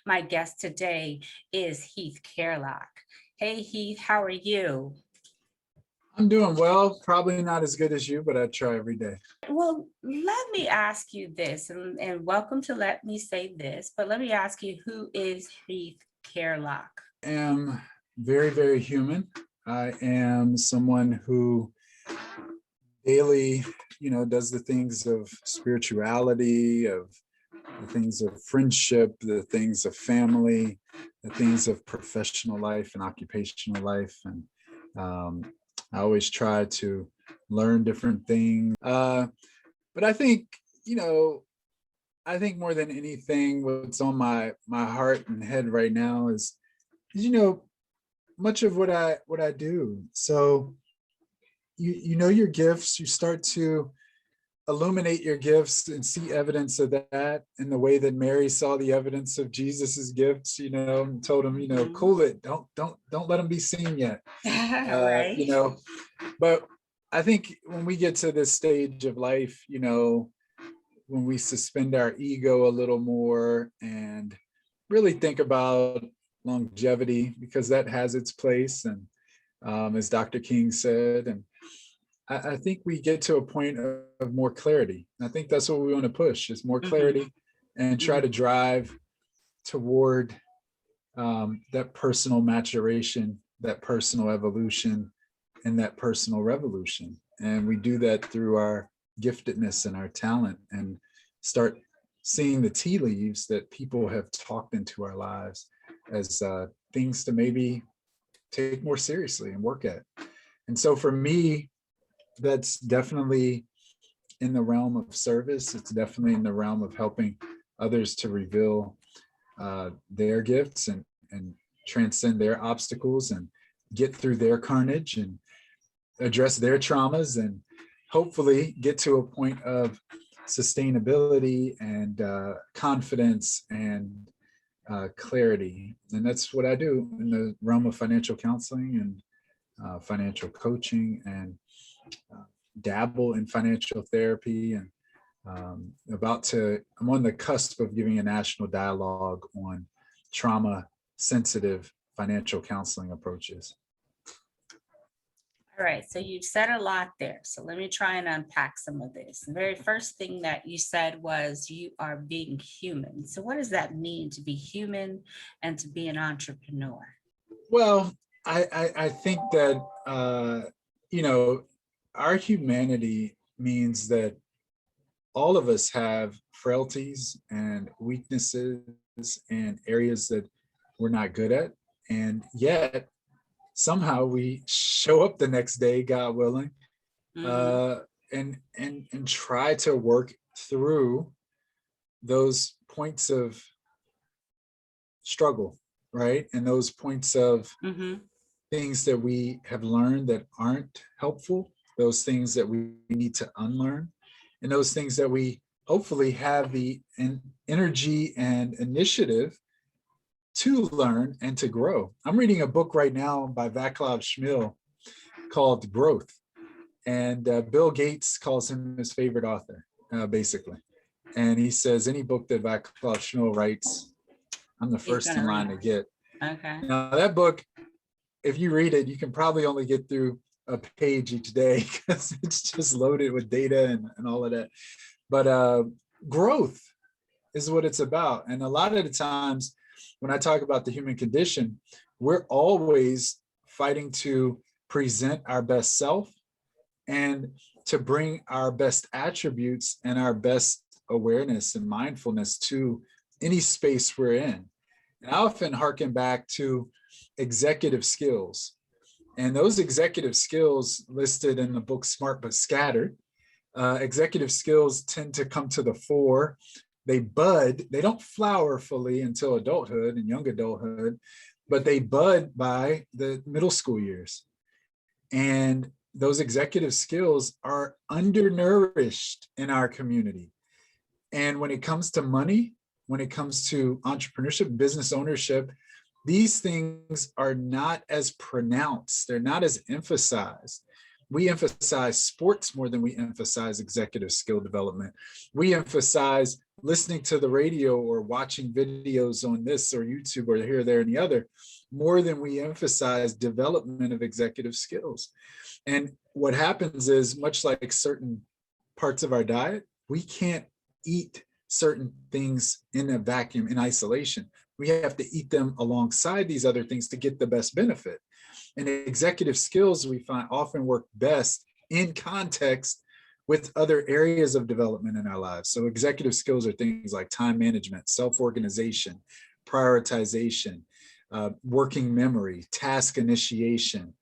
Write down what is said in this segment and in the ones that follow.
My guest today is Heath Carelock. Hey, Heath, how are you? I'm doing well, probably not as good as you, but I try every day. Well, let me ask you this, and welcome to Let Me Say This, but let me ask you, who is Heath Carelock? I am very, very human. I am someone who daily, does the things of spirituality, of the things of friendship, the things of family, the things of professional life and occupational life. And I always try to learn different things. But I think, I think more than anything, what's on my heart and head right now is much of what I do. So you know your gifts, you start to illuminate your gifts and see evidence of that in the way that Mary saw the evidence of Jesus's gifts, and told him, cool it, don't let them be seen yet. Right. But I think when we get to this stage of life, when we suspend our ego a little more and really think about longevity, because that has its place. And as Dr. King said, and I think we get to a point of more clarity. I think that's what we want to push, is more clarity and try to drive toward that personal maturation, that personal evolution, and that personal revolution. And we do that through our giftedness and our talent, and start seeing the tea leaves that people have talked into our lives as things to maybe take more seriously and work at. And so for me, that's definitely in the realm of service. It's definitely in the realm of helping others to reveal their gifts and transcend their obstacles and get through their carnage and address their traumas, and hopefully get to a point of sustainability and confidence and clarity. And that's what I do in the realm of financial counseling and financial coaching, and dabble in financial therapy. And I'm on the cusp of giving a national dialogue on trauma sensitive financial counseling approaches. All right, so you've said a lot there. So let me try and unpack some of this. The very first thing that you said was you are being human. So what does that mean, to be human and to be an entrepreneur? Well, I think that, our humanity means that all of us have frailties and weaknesses and areas that we're not good at. And yet somehow we show up the next day, God willing, and try to work through those points of struggle, right? And those points of things that we have learned that aren't helpful, those things that we need to unlearn, and those things that we hopefully have the energy and initiative to learn and to grow. I'm reading a book right now by Vaclav Smil called Growth. And Bill Gates calls him his favorite author, basically. And he says, any book that Vaclav Smil writes, I'm the first in line to get. Okay. Now that book, if you read it, you can probably only get through a page each day because it's just loaded with data and all of that. But growth is what it's about. And a lot of the times when I talk about the human condition, we're always fighting to present our best self and to bring our best attributes and our best awareness and mindfulness to any space we're in. And I often harken back to executive skills. And those executive skills listed in the book Smart But Scattered, executive skills tend to come to the fore. They bud, they don't flower fully until adulthood and young adulthood, but they bud by the middle school years. And those executive skills are undernourished in our community. And when it comes to money, when it comes to entrepreneurship, business ownership, these things are not as pronounced. They're not as emphasized. We emphasize sports more than we emphasize executive skill development. We emphasize listening to the radio or watching videos on this or YouTube or here, there, and the other more than we emphasize development of executive skills. And what happens is, much like certain parts of our diet, we can't eat certain things in a vacuum, in isolation. We have to eat them alongside these other things to get the best benefit. And executive skills, we find, often work best in context with other areas of development in our lives. So executive skills are things like time management, self-organization, prioritization, working memory, task initiation,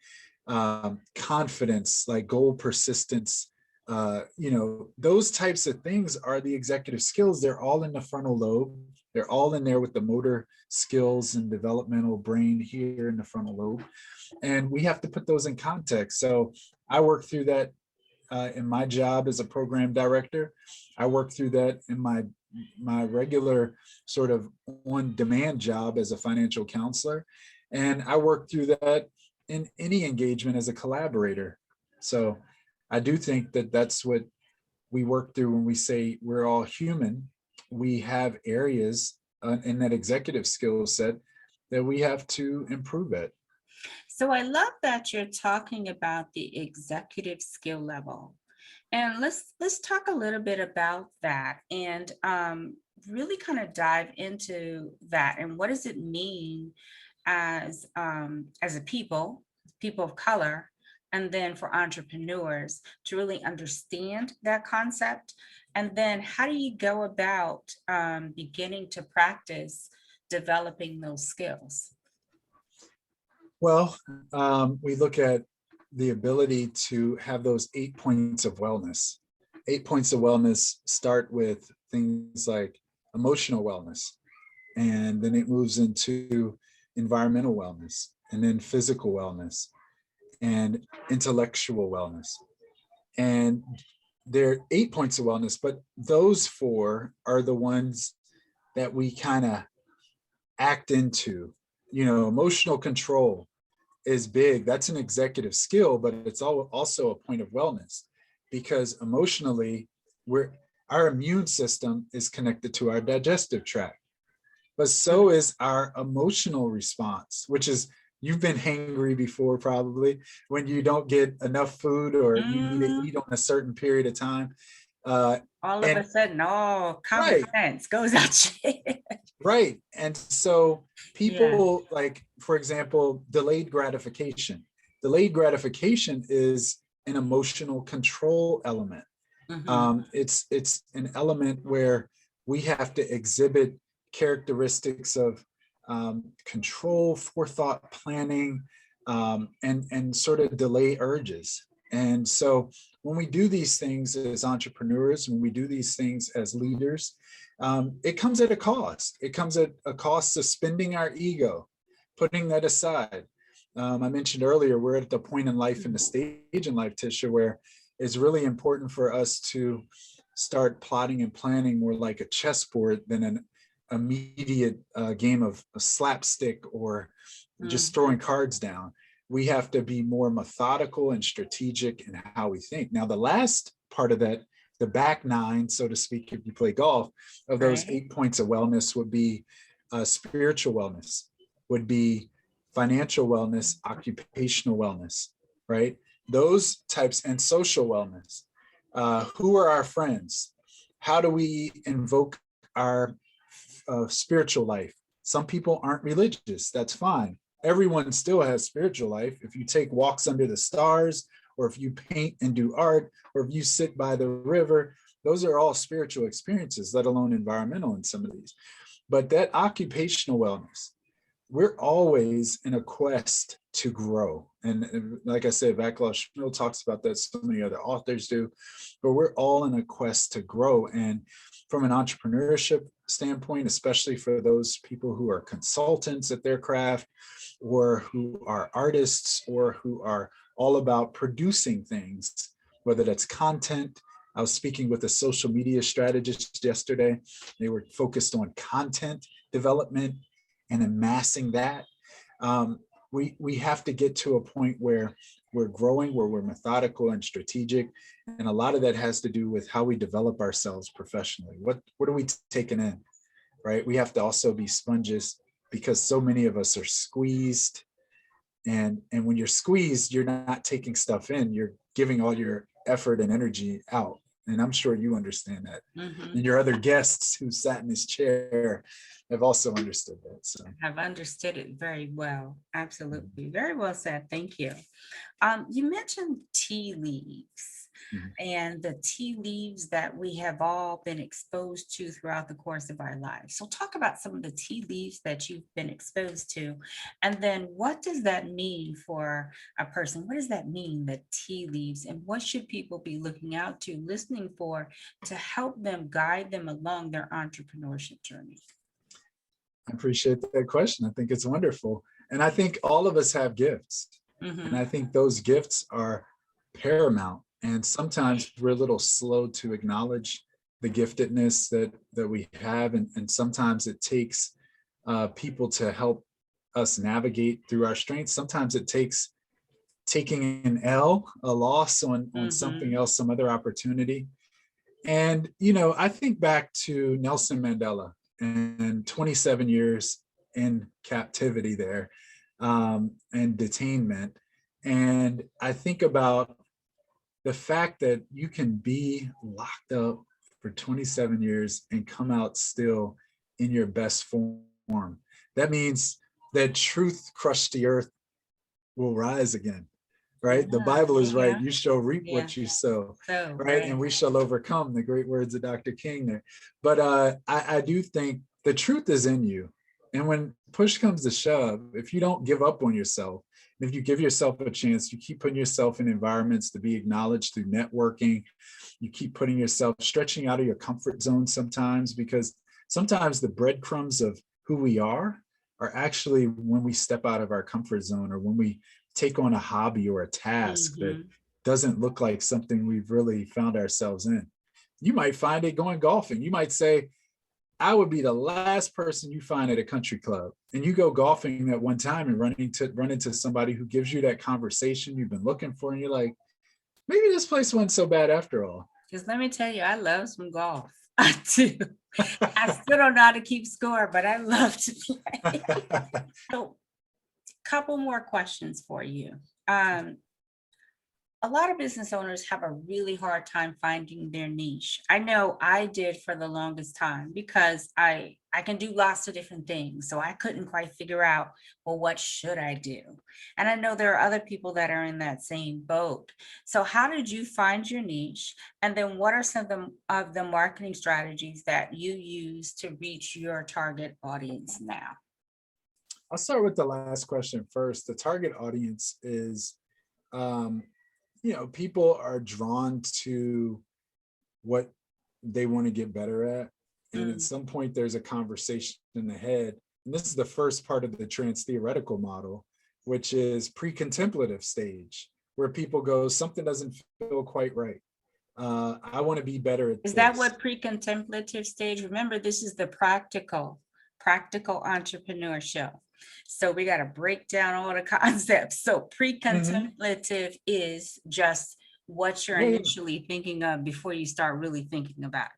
confidence, like goal persistence. Those types of things are the executive skills. They're all in the frontal lobe. They're all in there with the motor skills and developmental brain here in the frontal lobe. And we have to put those in context. So I work through that in my job as a program director. I work through that in my regular sort of on-demand job as a financial counselor. And I work through that in any engagement as a collaborator. So I do think that that's what we work through when we say we're all human. We have areas in that executive skill set that we have to improve at. So I love that you're talking about the executive skill level. And let's talk a little bit about that and really kind of dive into that. And what does it mean as a people of color, and then for entrepreneurs to really understand that concept? And then how do you go about beginning to practice developing those skills? Well, we look at the ability to have those 8 points of wellness. 8 points of wellness start with things like emotional wellness, and then it moves into environmental wellness, and then physical wellness, and intellectual wellness. And there are 8 points of wellness, but those 4 are the ones that we kind of act into. Emotional control is big. That's an executive skill, but it's also a point of wellness, because emotionally, our immune system is connected to our digestive tract, but so is our emotional response, which is, you've been hangry before probably, when you don't get enough food or you need to eat on a certain period of time. All of a sudden, common Right. sense goes out your head. Right. And so people, like, for example, delayed gratification. Delayed gratification is an emotional control element. It's an element where we have to exhibit characteristics of control, forethought, planning, and sort of delay urges. And so when we do these things as entrepreneurs, when we do these things as leaders, it comes at a cost. It comes at a cost of suspending our ego, putting that aside. I mentioned earlier, we're at the point in life, in the stage in life, Tisha, where it's really important for us to start plotting and planning more like a chessboard than an immediate game of slapstick or just throwing cards down. We have to be more methodical and strategic in how we think. Now, the last part of that, the back 9, so to speak, if you play golf, of those 8 points of wellness would be spiritual wellness, would be financial wellness, occupational wellness, right? Those types, and social wellness. Who are our friends? How do we invoke our spiritual life? Some people aren't religious. That's fine. Everyone still has spiritual life. If you take walks under the stars, or if you paint and do art, or if you sit by the river, those are all spiritual experiences, let alone environmental in some of these. But that occupational wellness, we're always in a quest to grow. And like I said, Vaclav Smil talks about that, so many other authors do, but we're all in a quest to grow. And from an entrepreneurship standpoint, especially for those people who are consultants at their craft, or who are artists, or who are all about producing things, whether that's content. I was speaking with a social media strategist yesterday. They were focused on content development and amassing that. We have to get to a point where we're growing, where we're methodical and strategic. And a lot of that has to do with how we develop ourselves professionally. What are we taking in, right? We have to also be sponges, because so many of us are squeezed. And when you're squeezed, you're not taking stuff in, you're giving all your effort and energy out. And I'm sure you understand that. Mhm. And your other guests who sat in this chair have also understood that. So Have understood it very well. Absolutely. Very well said. Thank you. You mentioned tea leaves mhm. and the tea leaves that we have all been exposed to throughout the course of our lives. So talk about some of the tea leaves that you've been exposed to. And then what does that mean for a person? What does that mean, the tea leaves? And what should people be looking out to, listening for, to help them guide them along their entrepreneurship journey? I appreciate that question. I think it's wonderful. And I think all of us have gifts. And Mhm. I think those gifts are paramount. And sometimes we're a little slow to acknowledge the giftedness that we have. And sometimes it takes people to help us navigate through our strengths. Sometimes it takes taking an L, a loss on something Mhm. else, some other opportunity. And, I think back to Nelson Mandela and 27 years in captivity there, and detainment. And I think about the fact that you can be locked up for 27 years and come out still in your best form. That means that truth crushed the earth will rise again, right? The Yeah, Bible is right. yeah, You shall reap yeah. what you sow, So, right? right. And we shall overcome, the great words of Dr. King there. But I do think the truth is in you. And when push comes to shove, if you don't give up on yourself, if you give yourself a chance, you keep putting yourself in environments to be acknowledged through networking, you keep putting yourself, stretching out of your comfort zone sometimes, because sometimes the breadcrumbs of who we are actually when we step out of our comfort zone, or when we take on a hobby or a task that Mhm. doesn't look like something we've really found ourselves in. You might find it going golfing. You might say, I would be the last person you find at a country club. And you go golfing at one time and run into somebody who gives you that conversation you've been looking for. And you're like, maybe this place wasn't so bad after all. Because let me tell you, I love some golf. I do. I still don't know how to keep score, but I love to play. So, couple more questions for you. Um, a lot of business owners have a really hard time finding their niche. I know I did for the longest time, because I can do lots of different things. So I couldn't quite figure out, well, what should I do? And I know there are other people that are in that same boat. So how did you find your niche? And then what are some of the marketing strategies that you use to reach your target audience now? I'll start with the last question first. The target audience is, um, people are drawn to what they want to get better at. And at Mm, some point, there's a conversation in the head. And this is the first part of the trans theoretical model, which is pre-contemplative stage, where people go, something doesn't feel quite right. I want to be better at Is that this. what pre-contemplative stage? Remember, this is the practical entrepreneurship. So we got to break down all the concepts. So Mhm. pre-contemplative is just what you're Yeah, yeah. initially thinking of before you start really thinking about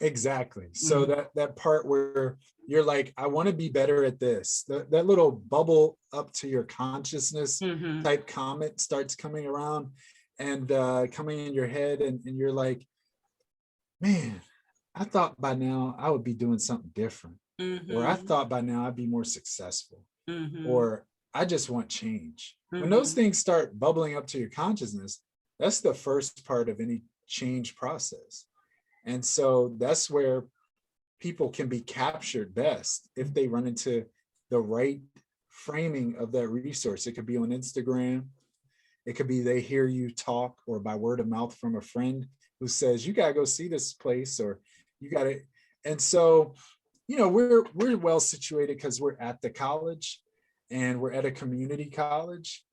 Exactly. it. So that part where you're like, I want to be better at this. That little bubble up to your consciousness Mhm. type comment starts coming around and coming in your head, and you're like, man, I thought by now I would be doing something different, or I Mhm. thought by now I'd be more successful, Mhm. or I just want change. When those Mhm. things start bubbling up to your consciousness, that's the first part of any change process. And so that's where people can be captured best if they run into the right framing of that resource. It could be on Instagram. It could be they hear you talk, or by word of mouth from a friend who says, you gotta go see this place, or you gotta. And so, we're well situated because we're at the college, and we're at a community college.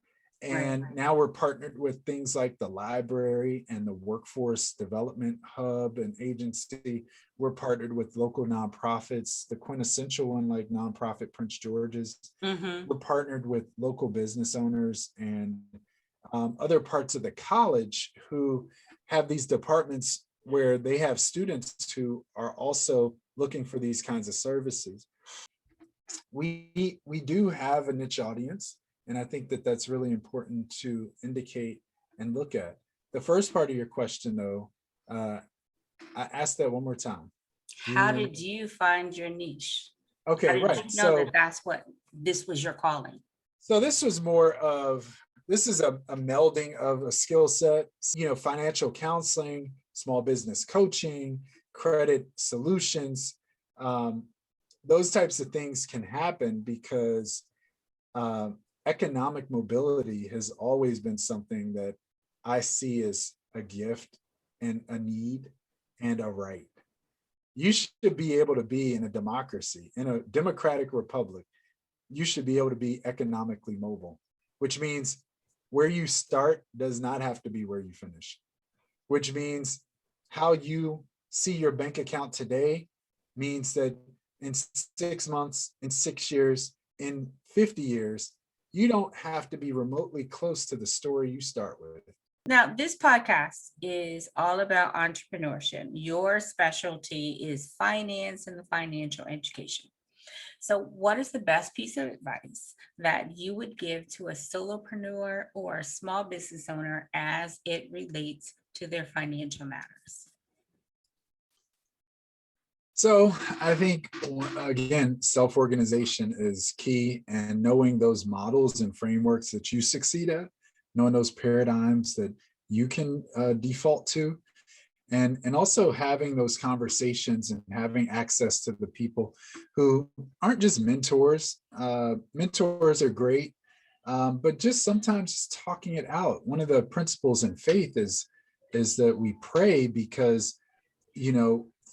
And now we're partnered with things like the library and the Workforce Development Hub and Agency. We're partnered with local nonprofits, the quintessential one like Nonprofit Prince George's. We're partnered with local business owners and other parts of the college who have these departments where they have students who are also looking for these kinds of services. We do have a niche audience, and I think that that's really important to indicate and look at. The first part of your question, though, I asked that one more time. How did you find your niche? Okay, How right. did you know that that's what this was your calling? So this was more of, this is a melding of a skill set, financial counseling, small business coaching, credit solutions. Those types of things can happen because economic mobility has always been something that I see as a gift and a need and a right. You should be able to be in a democracy, in a democratic republic. You should be able to be economically mobile, which means where you start does not have to be where you finish, which means how you see your bank account today means that in 6 months, in 6 years, in 50 years, you don't have to be remotely close to the story you start with. Now, this podcast is all about entrepreneurship. Your specialty is finance and the financial education. So what is the best piece of advice that you would give to a solopreneur or a small business owner as it relates to their financial matters? So I think, again, self-organization is key, and knowing those models and frameworks that you succeed at, knowing those paradigms that you can default to, and also having those conversations and having access to the people who aren't just mentors. Mentors are great, but just sometimes just talking it out. One of the principles in faith is that we pray because,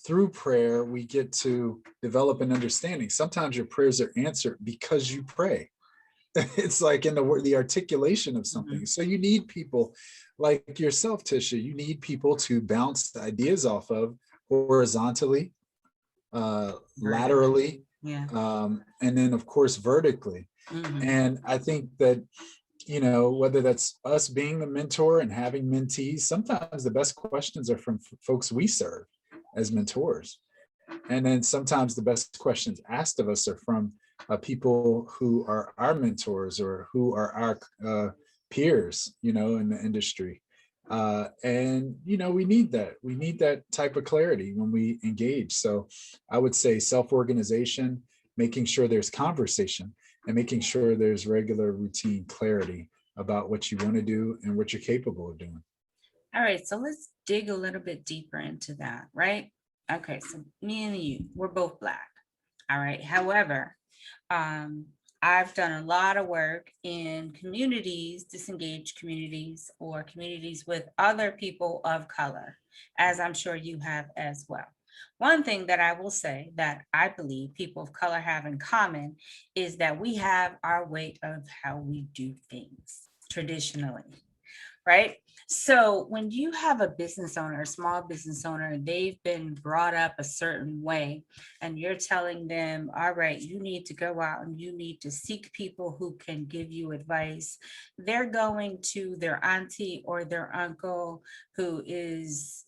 through prayer, we get to develop an understanding. Sometimes your prayers are answered because you pray. It's like in the articulation of something. So you need people like yourself, Tisha. You need people to bounce ideas off of horizontally, laterally, and then of course vertically. And I think that, whether that's us being the mentor and having mentees, sometimes the best questions are from folks we serve as mentors. And then sometimes the best questions asked of us are from people who are our mentors or who are our peers, in the industry. And, we need that. We need that type of clarity when we engage. So I would say self-organization, making sure there's conversation, and making sure there's regular routine clarity about what you want to do and what you're capable of doing. All right, so let's dig a little bit deeper into that, right? Okay, so me and you, we're both Black. All right. However, I've done a lot of work in communities, disengaged communities, or communities with other people of color, as I'm sure you have as well. One thing that I will say that I believe people of color have in common is that we have our way of how we do things traditionally, right? So when you have a business owner, a small business owner, they've been brought up a certain way, and you're telling them, all right, you need to go out and you need to seek people who can give you advice. They're going to their auntie or their uncle who is,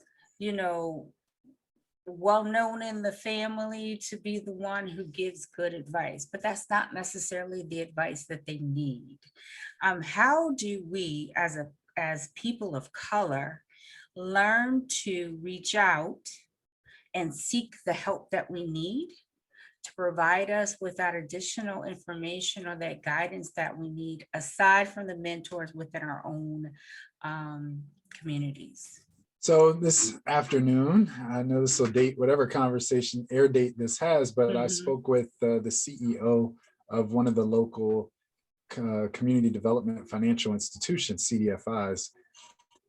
well known in the family to be the one who gives good advice, but that's not necessarily the advice that they need. How do we as people of color learn to reach out and seek the help that we need to provide us with that additional information or that guidance that we need, aside from the mentors within our own communities? So this afternoon, I know this will date whatever conversation air date this has, but I spoke with the CEO of one of the local community development financial institutions, CDFIs.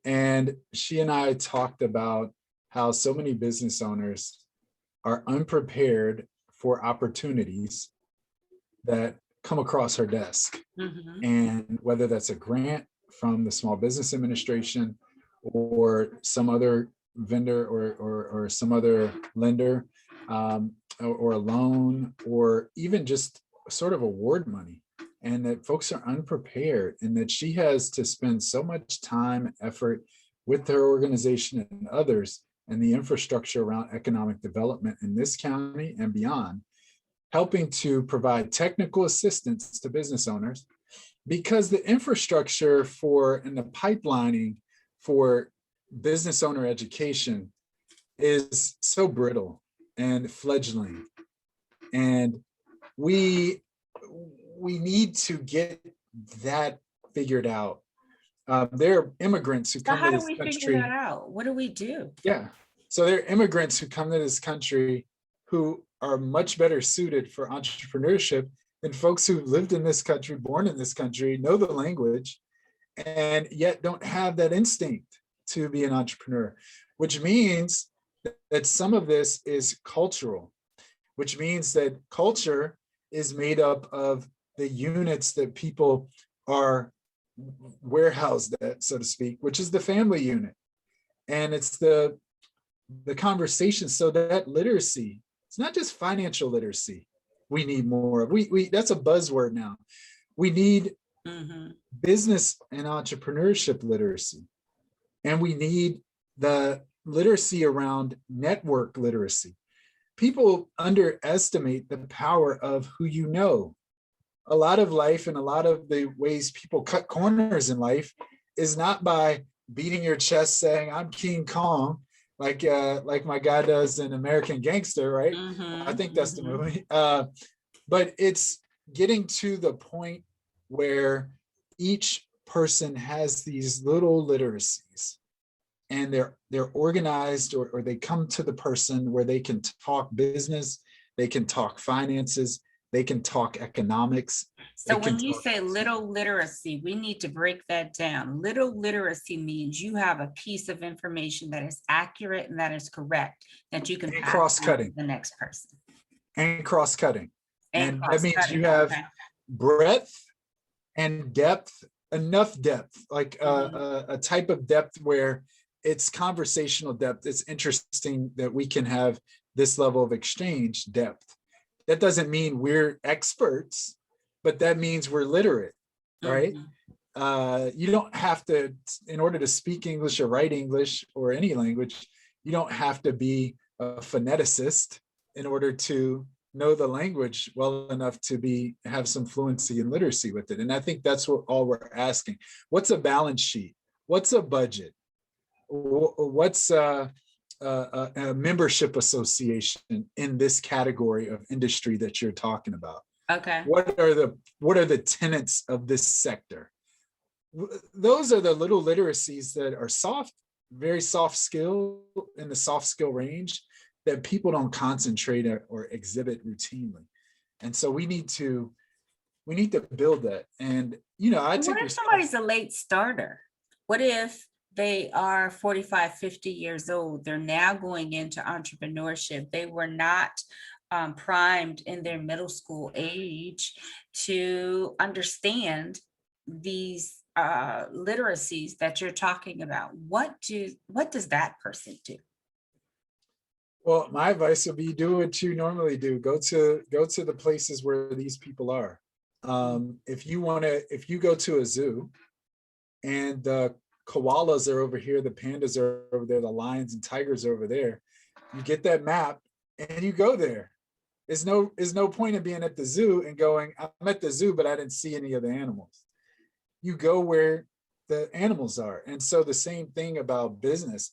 And she and I talked about how so many business owners are unprepared for opportunities that come across her desk. Mhm. And whether that's a grant from the Small Business Administration or some other vendor or some other lender, or a loan, or even just sort of award money, and that folks are unprepared, and that she has to spend so much time, effort with her organization and others, and the infrastructure around economic development in this county and beyond, helping to provide technical assistance to business owners, because the infrastructure for and the pipelining for business owner education is so brittle and fledgling. And we need to get that figured out. There are immigrants who So come how to do this we figure country. that out? What do we do? Yeah. So there are immigrants who come to this country who are much better suited for entrepreneurship than folks who lived in this country, born in this country, know the language, and yet don't have that instinct to be an entrepreneur, which means that some of this is cultural, which means that culture is made up of the units that people are warehoused at, so to speak, which is the family unit. And it's the conversation. So that literacy, it's not just financial literacy we need more of. We that's a buzzword now. We need business and entrepreneurship literacy. And we need the literacy around network literacy. People underestimate the power of who you know. A lot of life and a lot of the ways people cut corners in life is not by beating your chest saying, I'm King Kong, like my guy does in American Gangster, right? I think that's the movie. But it's getting to the point where each person has these little literacies, and they're organized, or they come to the person where they can talk business, they can talk finances, they can talk economics. So when you say little literacy, we need to break that down. Little literacy means you have a piece of information that is accurate and that is correct, that you can pass cross-cutting to the next person. And cross-cutting. And that means you cross-cutting, have okay. breadth and depth, enough depth, like a type of depth where it's conversational depth. It's interesting that we can have this level of exchange depth. That doesn't mean we're experts, but that means we're literate, right? You don't have to, in order to speak English or write English or any language, you don't have to be a phoneticist in order to know the language well enough to have some fluency and literacy with it. And I think that's what all we're asking. What's a balance sheet? What's a budget? What's a membership association in this category of industry that you're talking about? Okay. What are the tenets of this sector? Those are the little literacies that are soft, very soft skill, in the soft skill range, that people don't concentrate or exhibit routinely. And so we need to build that. And what if somebody's a late starter? What if they are 45, 50 years old? They're now going into entrepreneurship. They were not primed in their middle school age to understand these literacies that you're talking about. What does that person do? Well, my advice would be do what you normally do. Go to the places where these people are. If you go to a zoo and the koalas are over here, the pandas are over there, the lions and tigers are over there, you get that map and you go there. There's no point in being at the zoo and going, I'm at the zoo, but I didn't see any of the animals. You go where the animals are. And so the same thing about business.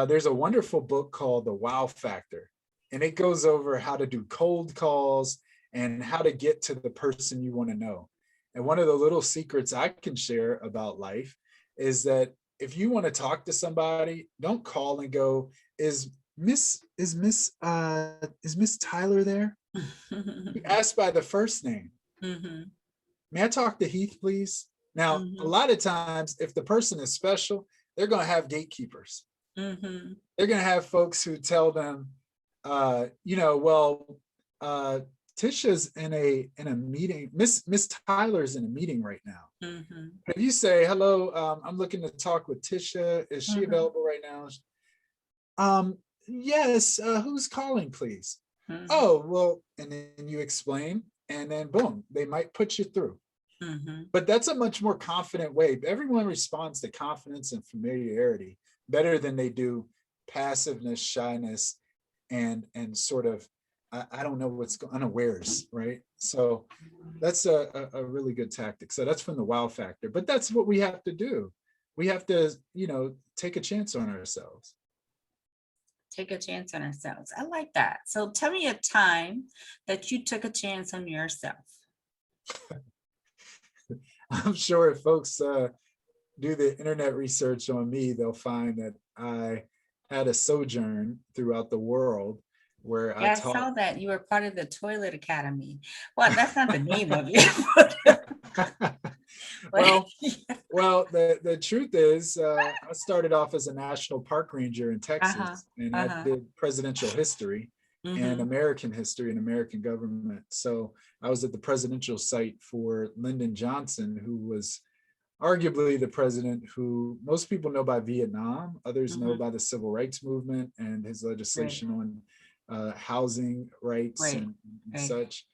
There's a wonderful book called The Wow Factor, and it goes over how to do cold calls and how to get to the person you want to know. And one of the little secrets I can share about life is that if you want to talk to somebody, don't call and go, is Miss Tyler there? You ask by the first name. May I talk to Heath, please? Now, a lot of times, if the person is special, they're going to have gatekeepers. They're going to have folks who tell them, Tisha's in a meeting. Miss Tyler's in a meeting right now. Mm-hmm. If you say, hello, I'm looking to talk with Tisha. Is she Mm-hmm. available right now? Yes, who's calling, please? Mm-hmm. Oh, well, and then you explain, and then boom, they might put you through. Mm-hmm. But that's a much more confident way. Everyone responds to confidence and familiarity better than they do passiveness, shyness, and sort of, I don't know what's unawares, right? So that's a really good tactic. So that's from the wow factor. But that's what we have to do. We have to, take a chance on ourselves. Take a chance on ourselves. I like that. So tell me a time that you took a chance on yourself. I'm sure if folks do the internet research on me, they'll find that I had a sojourn throughout the world where I Yeah, I taught. saw that you were part of the Toilet Academy. Well, that's not the name of it. well, the truth is, I started off as a national park ranger in uh-huh, Texas, and I uh-huh. did presidential history and Mm-hmm. American history and American government. So I was at the presidential site for Lyndon Johnson, who was arguably the president who most people know by Viet Nam, others know Mm-hmm. by the civil rights movement and his Right, legislation on housing rights right, and right. such.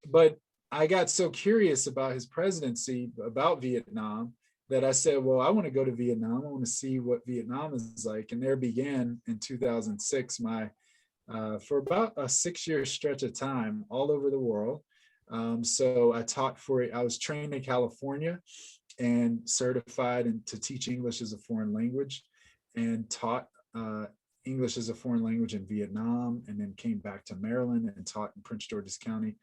But I got so curious about his presidency, about Vietnam, that I said, well, I want to go to Vietnam. I want to see what Vietnam is like. And there began in 2006 my for about a 6-year stretch of time all over the world. So I taught I was trained in California and certified to teach English as a foreign language, and taught English as a foreign language in Vietnam, and then came back to Maryland and taught in Prince George's County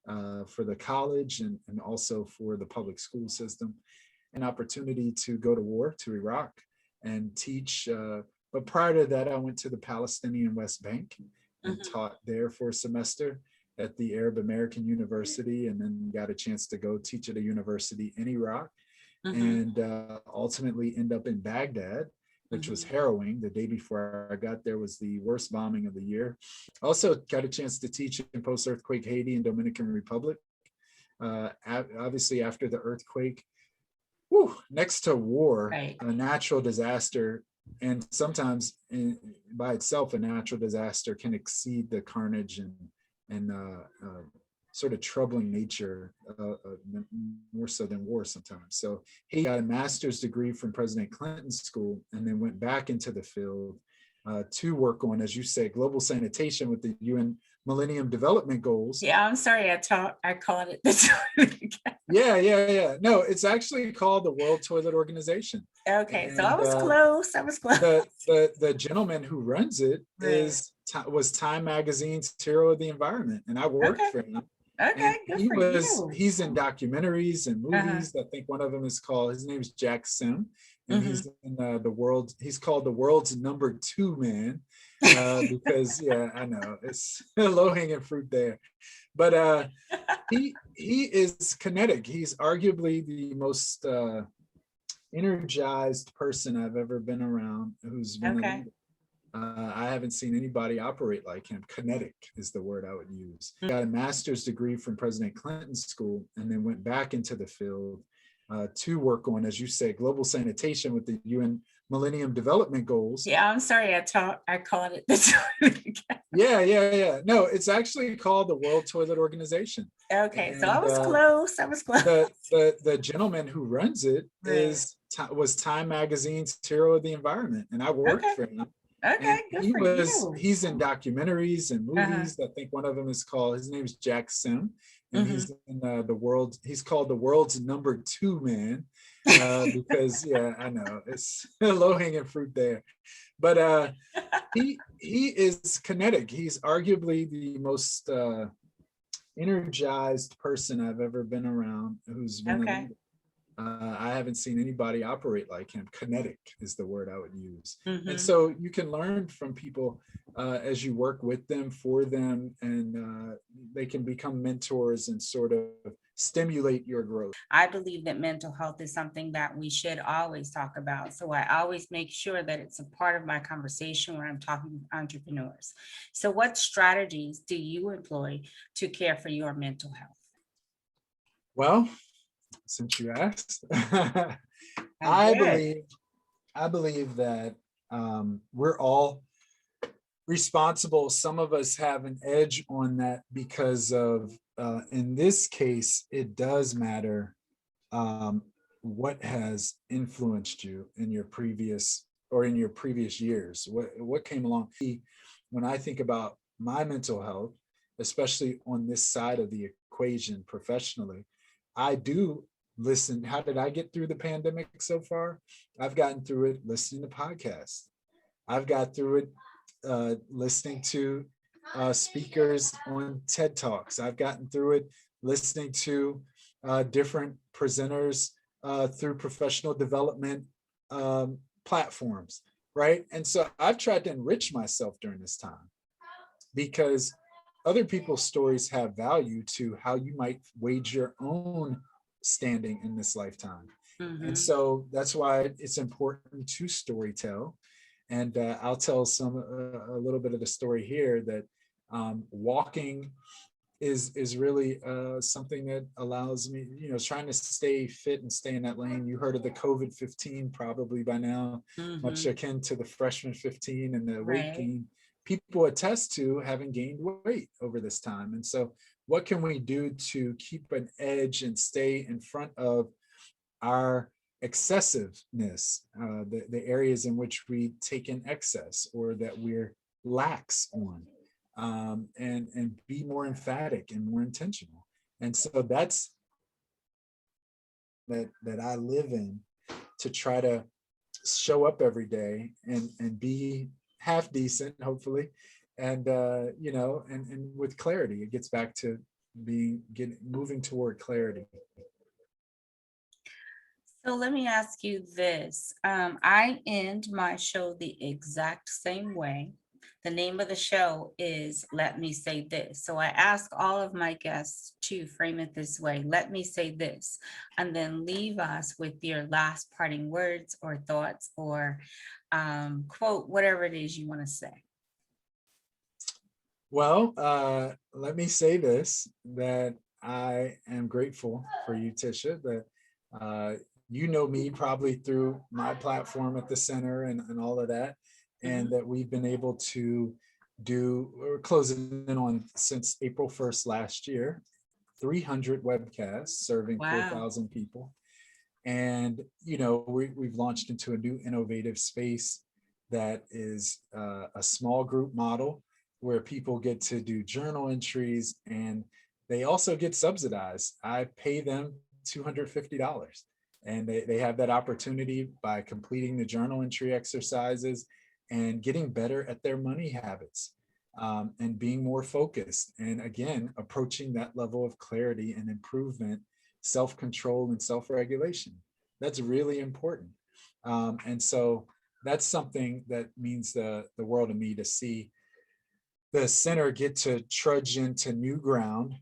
for the college and also for the public school system. An opportunity to go to war to Iraq and teach. But prior to that, I went to the Palestinian West Bank and Mm-hmm. taught there for a semester at the Arab American University, and then got a chance to go teach at a university in Iraq, Mm-hmm. and ultimately end up in Baghdad, which was Mm-hmm. harrowing. The day before I got there was the worst bombing of the year. Also got a chance to teach in post-earthquake Haiti and Dominican Republic. Obviously, after the earthquake, next to war, Right. a natural disaster, and sometimes by itself, a natural disaster can exceed the carnage and sort of troubling nature, more so than war sometimes. So he got a master's degree from President Clinton's school, and then went back into the field to work on, as you say, global sanitation with the UN Millennium Development Goals. Yeah, I'm sorry. I called it the Toilet Academy. Yeah. No, it's actually called the World Toilet Organization. Okay, so I And was close. I was close. the gentleman who runs it Right. was Time Magazine's hero of the environment, and I worked Okay. for him. Okay. And Good for you. he's in documentaries and Uh-huh. movies. I think one of them is called, his name is Jack Sim, and Mm-hmm. he's in the world. He's called the world's #2 man, because yeah, I know it's low hanging fruit there, but he is kinetic. He's arguably the most energized person I've ever been around who's been a Okay. leader. I haven't seen anybody operate like him. Kinetic is the word I would use. Got a master's degree from President Clinton's school, and then went back into the field to work on, as you say, global sanitation with the UN Millennium Development Goals. Yeah, I'm sorry. I called it the Toilet Academy. Yeah. No, it's actually called the World Toilet Organization. Okay, so I And was close. I was close. the gentleman who runs it Right. was Time Magazine's hero of the environment, and I worked Okay. for him. Okay. And Good for you. he's in documentaries and Uh-huh. movies. I think one of them is called, his name is Jack Sim, and Mm-hmm. he's in he's called the world's #2 man, because yeah, I know it's low hanging fruit there, but he is kinetic. He's arguably the most energized person I've ever been around who's been a Okay. leader. I haven't seen anybody operate like him. Kinetic is the word I would use. And Mm-hmm. so you can learn from people as you work with them, for them, and they can become mentors and sort of stimulate your growth. I believe that mental health is something that we should always talk about. So I always make sure that it's a part of my conversation when I'm talking with entrepreneurs. So what strategies do you employ to care for your mental health? Well, since you asked, I I did. believe I believe that we're all responsible. Some of us have an edge on that because of, in this case, it does matter um, what has influenced you in your previous years. What came along? When I think about my mental health, especially on this side of the equation professionally, I do listen. How did I get through the pandemic so far? I've gotten through it listening to podcasts. I've got through it listening to speakers on TED Talks. I've gotten through it listening to different presenters through professional development platforms, right? And so I've tried to enrich myself during this time because other people's stories have value to how you might wage your own standing in this lifetime. And Mhm. so that's why it's important to storytell. And I'll tell a little bit of the story here that walking is really something that allows me, trying to stay fit and stay in that lane. You heard of the COVID-15 probably by now, much Mhm. akin to the freshman 15 and the weight Right. gain. People attest to having gained weight over this time. And so what can we do to keep an edge and stay in front of our excessiveness, the areas in which we take in excess or that we're lax on, and be more emphatic and more intentional. And so that's that I live in, to try to show up every day and be half decent, hopefully, and and with clarity. It gets back to moving toward clarity. So let me ask you this. I end my show the exact same way. The name of the show is Let Me Say This. So I ask all of my guests to frame it this way: let me say this, and then leave us with your last parting words or thoughts or quote, whatever it is you want to say. Well, let me say this, that I am grateful for you, Tisha, that uh, you know me probably through my platform at the center and all of that, and Mhm. that we've been able to we're closing in on, since April 1st last year, 300 webcasts serving Wow. 4,000 people. And, we've launched into a new innovative space that is a small group model where people get to do journal entries, and they also get subsidized. I pay them $250, and they have that opportunity by completing the journal entry exercises and getting better at their money habits, and being more focused. And again, approaching that level of clarity and improvement, self-control and self-regulation. That's really important. And so that's something that means the world to me, to see the center get to trudge into new ground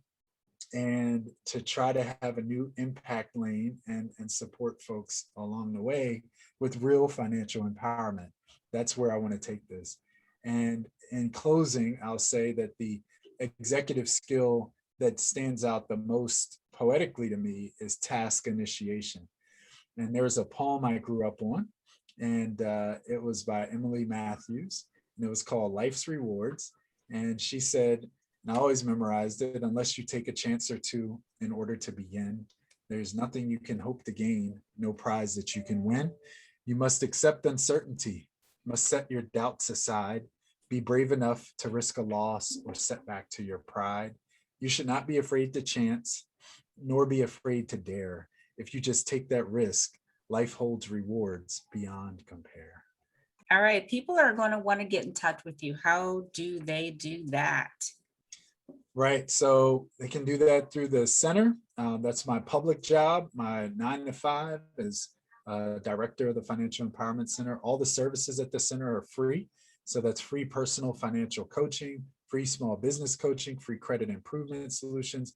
and to try to have a new impact lane and support folks along the way with real financial empowerment. That's where I want to take this. And in closing, I'll say that the executive skill that stands out the most poetically to me is task initiation. And there's a poem I grew up on, and it was by Emily Matthews, and it was called Life's Rewards. And she said, and I always memorized it: unless you take a chance or two in order to begin, there's nothing you can hope to gain, no prize that you can win. You must accept uncertainty, must set your doubts aside, be brave enough to risk a loss or setback to your pride. You should not be afraid to chance, nor be afraid to dare. If you just take that risk, life holds rewards beyond compare. All right. People are going to want to get in touch with you. How do they do that? Right. So they can do that through the center. That's my public job. My 9 to 5 is director of the Financial Empowerment Center. All the services at the center are free. So that's free personal financial coaching, free small business coaching, free credit improvement solutions,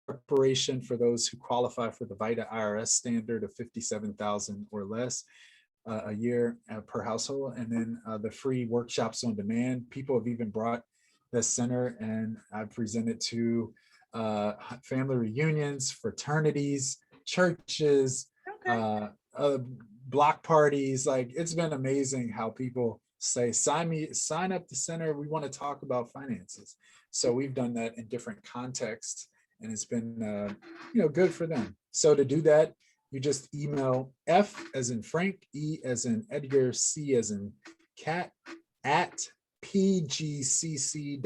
preparation for those who qualify for the VITA IRS standard of 57,000 or less a year per household, and then the free workshops on demand. People have even brought the center, and I've presented to family reunions, fraternities, churches, Okay. block parties. Like, it's been amazing how people say, sign up the center. We want to talk about finances. So we've done that in different contexts, and it's been good for them. So to do that, you just email F as in Frank, E as in Edgar, C as in cat at pgcc.edu.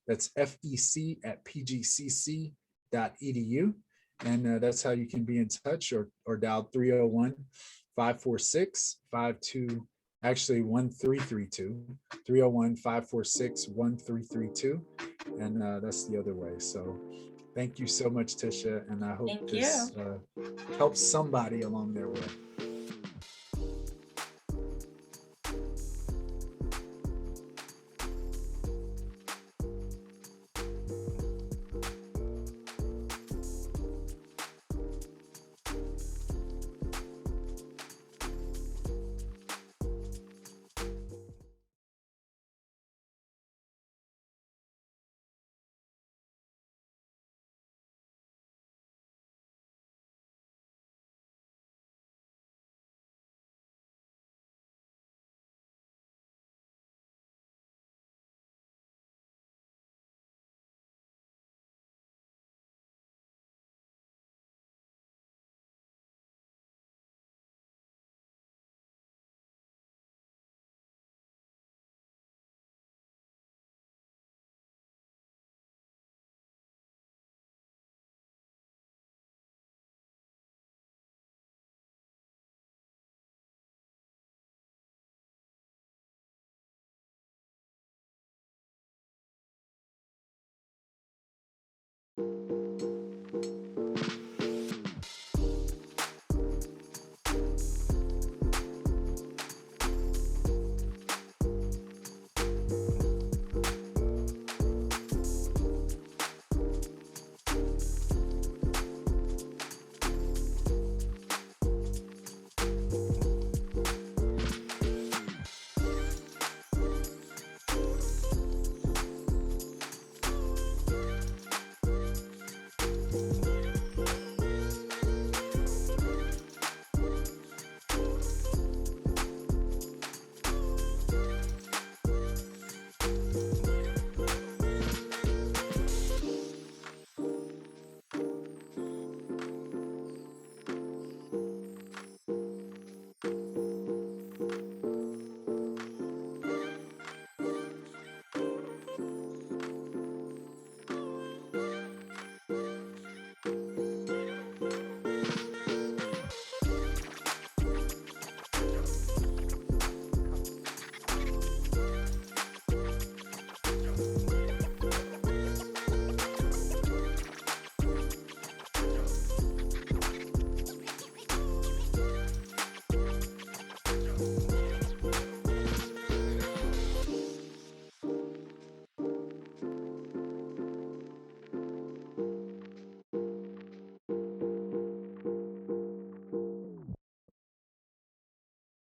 That's FEC at pgcc.edu. And that's how you can be in touch, or dial 301-546-52, actually 1332, 301-546-1332. And that's the other way. So thank you so much, Tisha. And I hope Thank you. this helps somebody along their way.